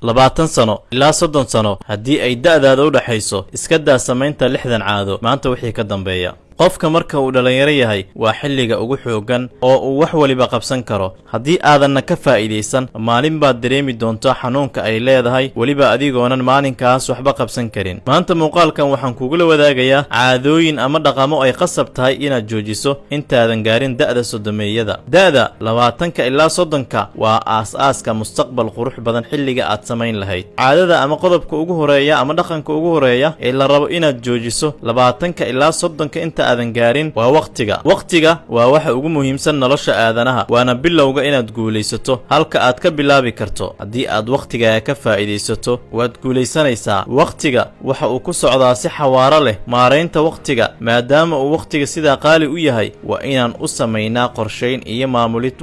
20 sano ilaa 30 sano haddii ay da'daada u dhaxayso iska daa samaynta 60 caado maanta wixii ka dambeeya. qofka marka uu dhalinyaro yahay waa xilliga ugu xoogan oo uu wax waliba qabsan karo. haddii aadanna ka faa'iidaysan maalin baad dareemi doontaa xanuunka ay leedahay weliba adigoonan maalinkaas waxba qabsan karin. maanta muuqaalkan waxaan kugula wadaagayaa caadooyin ama dhaqamo ay qasab tahay inaad joojiso intaadan gaarin da'da soddomeeyada. da'da 20 ilaa 30 waa aas-aaska mustaqbal qurux badan xilliga aad samayn lahayd. caadada ama qodobka ugu horeeya ama dhaqanka ugu horeeya ee la rabo inaad joojiso 20 ilaa 30 inta aadan gaarin waa waqtiga waa waxa ugu muhiimsan nolosha aadanaha waana bilowga inaad guulaysato halka aad ka bilaabi karto. haddii aad waqtigaaga ka faa'iidaysato waad guulaysanaysaa. waqtiga waxa uu ku socdaa si xawaaro leh. maaraynta waqtiga maadaama uu waqtiga sidaa qaali u yahay waa inaan u samaynaa qorshayn iyo maamulid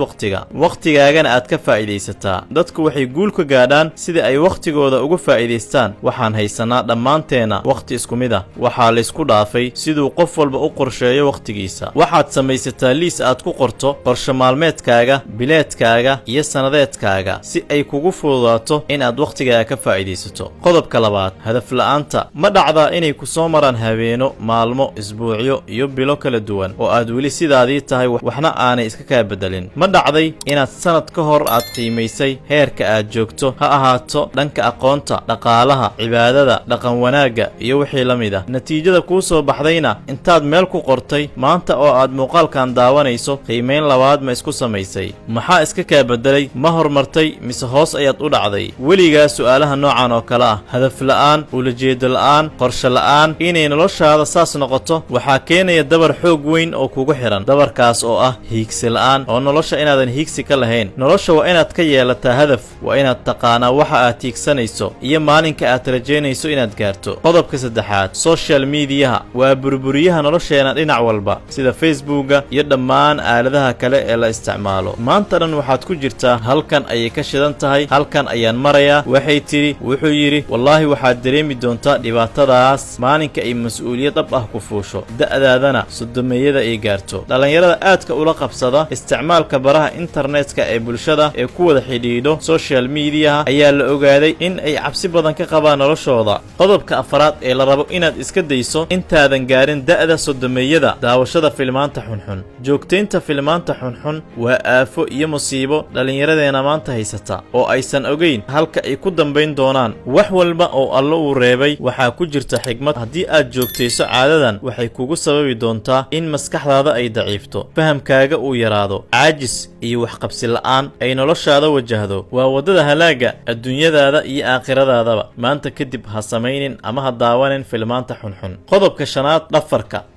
waqtigaagana aad ka faa'iidaysataa. dadku waxay guul ka gaadhaan sida ay waqtigooda uga faa'iidaystaan. waxaan haysanaa dhammaanteena waqti isku mid ah. waxaa la isku dhaafay siduu qof walba u qorsheeyo waqtigiisa. waxaad samaysataa liis aad ku qorto qorshe maalmeedkaaga, bileedkaaga iyo sanadeedkaaga si ay kugu fududaato inaad waqtigaaga ka faa'iidaysato. qodobka labaad, hadaf la'aanta. ma dhacdaa inay ku soo maraan habeeno, maalmo, isbuucyo iyo bilo kala duwan oo aad weli sidaadii tahay waxna aanay iska kaa bedelin? ma dhacday inaad sanad ka hor aad qiimaysay heerka aad joogto, ha ahaato dhanka aqoonta, dhaqaalaha, cibaadada, dhaqan wanaagga iyo wixii la mid ah? natiijada kuu soo baxdayna intaad meel ku qortay maanta oo aad muuqaalkan daawanayso qiimayn labaad ma isku samaysay? maxaa iska kaa bedelay? ma horumartay mise hoos ayaad u dhacday? weligaa su'aalaha noocan oo kale ah, hadaf la'aan, ulajeedo la'aan, qorshe la'aan, inay noloshaada saas noqoto waxaa keenaya dabar xoog weyn oo kugu xiran. dabarkaas oo ah hiigsi la'aan, oo nolosha inaadan hiigsi ka lahayn. nolosha waa inaad ka yeelataa hadaf, waa inaad taqaanaa waxa aad hiigsanayso iyo maalinka aad rajaynayso inaad gaarto. qodobka saddexaad, social mediaha waa burburiyaha nolosheena dhinac walba sida facebooka iyo dhammaan aaladaha kale ee la isticmaalo. maanta dhan waxaad ku jirtaa halkan ayay ka shidan tahay, halkan ayaan marayaa, waxay tidhi, wuxuu yidhi. wallaahi waxaad dareemi doontaa dhibaatadaas maalinka ay mas'uuliyad dhab ah ku fuusho da'daadana soddomeeyada ay gaarto. dhallinyarada aadka ula qabsada isticmaalka baraha internetka ee bulshada ee ku wada xidhiidho social mediaha ayaa la ogaaday in ay cabsi badan ka qabaan noloshooda. qodobka afraad ee la rabo inaad iska dayso intaadan gaarin da'da soddomeeyada, daawashada filmaanta xunxun. joogtaynta filmaanta xunxun waa aafo iyo musiibo dhallinyaradeena maanta haysata oo aysan ogayn halka ay ku dambayn doonaan. wax walba oo Alle uu reebay waxaa ku jirta xigmad. haddii aad joogtayso caadadan waxay kugu sababi doontaa in maskaxdaada ay daciifto, fahamkaaga uu yaraado, caajis iyo waxqabsi la'aan ay noloshaada wajahdo. waa waddada halaaga adduunyadaada iyo aakhiradaadaba. maanta kadib ha samaynin ama ha daawanin filmaanta xunxun. qodobka shanaad,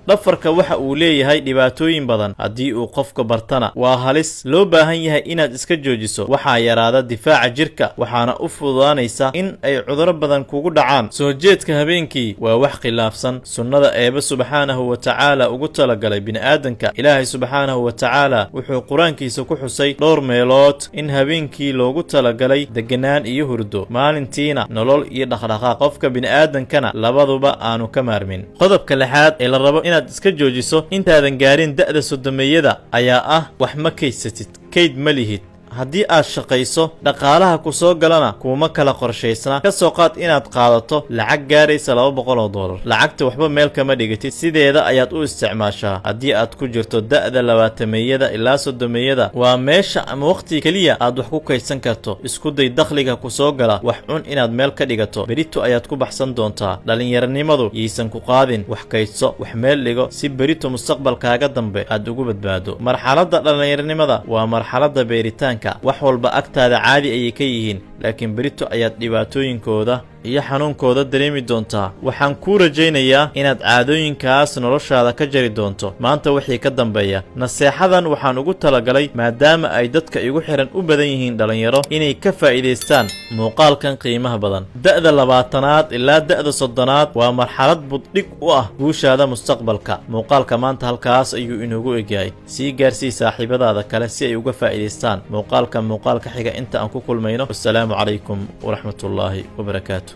dhafarka waxa uu leeyahay dhibaatooyin badan. haddii uu qofka bartana waa halis loo baahan yahay inaad iska joojiso. waxaa yaraada difaaca jirka waxaana u fududaanaysa in ay cudurro badan kugu dhacaan. soo jeedka habeenkii waa wax khilaafsan sunnada Eebbe subxaanahu wa tacaala ugu talagalay bini'aadanka. ilaahay subxaanahu wa tacaala wuxuu qur-aankiisa ku xusay dhowr meelood in habeenkii loogu talagalay deganaan iyo hurdo, maalintiina nolol iyo dhaqdhaqaaq. qofka bini'aadankana labaduba aanu ka maarmin. qodobka lixaad ee la rabo inaad iska joojiso intaadan gaarin da'da soddomeeyada ayaa ah wax ma kaysatid, kayd ma lihid. haddii aad shaqayso dhaqaalaha ku soo galana kuma kala qorshaysna. ka soo qaad inaad qaadato lacag gaaraysa $200. lacagta waxba meel kama dhigatid, sideeda ayaad u isticmaashaa. haddii aad ku jirto da'da 20 ilaa 30 waa meesha ama waqti keliya aad wax ku kaydsan karto. isku day dakhliga ku soo gala wax cun inaad meel ka dhigato, berito ayaad ku baxsan doontaa. dhalinyaranimadu yaysan ku qaadin. wax kaydso, wax meel dhigo si berito mustaqbalkaaga dambe aad ugu badbaado. marxaladda dhalinyaranimada waa marxaladda beeritaanka. wax walba agtaada caadi ayay ka yihiin, laakiin berito ayaad dhibaatooyinkooda iyo xanuunkooda dareemi doontaa. waxaan kuu rajaynayaa inaad caadooyinkaas noloshaada ka jari doonto maanta wixii ka dambeeya. naseexadan waxaan ugu talagalay maadaama ay dadka igu xiran u badan yihiin dhalinyaro inay ka faa'iidaystaan muuqaalkan qiimaha badan. da'da 20aad ilaa da'da 30aad waa marxalad buddhig u ah guushaada mustaqbalka. muuqaalka maanta halkaas ayuu inoogu egyahay. sii gaarsii saaxiibadaada kale si ay uga faa'iidaystaan muuqaalka xiga inta aan ku kulmayno. assalaamu calaykum waraxmatullaahi wabarakaatu.